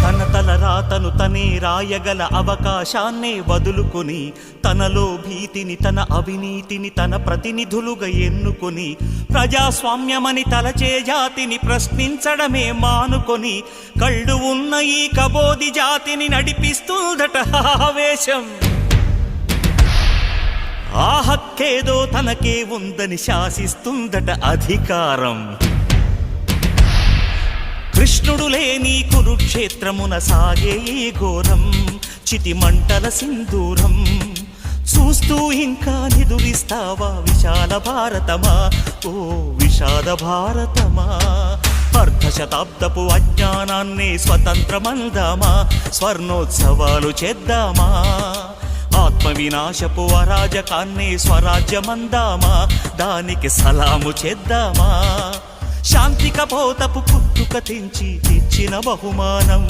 తన తల రాతను తనే రాయగల అవకాశాన్నే వదులుకొని తనలో భీతిని తన అవినీతిని తన ప్రతినిధులుగా ఎన్నుకొని ప్రజాస్వామ్యమని తలచే జాతిని ప్రశ్నించడమే మానుకొని కళ్ళు ఉన్న ఈ కబోది జాతిని నడిపిస్తుందట ఆవేశం. ఆ హక్కేదో తనకే ఉందని శాసిస్తుందట అధికారం. కృష్ణుడు లేని కురుక్షేత్రమున సాగే ఈ ఘోరం చితి మంటల సింధూరం. చూస్తూ ఇంకా నిదురిస్తావా విశాల భారతమా, ఓ విషాద భారతమా. అర్ధ శతాబ్దపు అజ్ఞానాన్ని స్వతంత్రమందామా, స్వర్ణోత్సవాలు చేద్దామా. ఆత్మ వినాశపు అరాజకాన్ని స్వరాజ్యమందామా, దానికి సలాము చేద్దామా. శాంతి కపోతపు పుట్టుక తెంచి తెచ్చిన బహుమానం.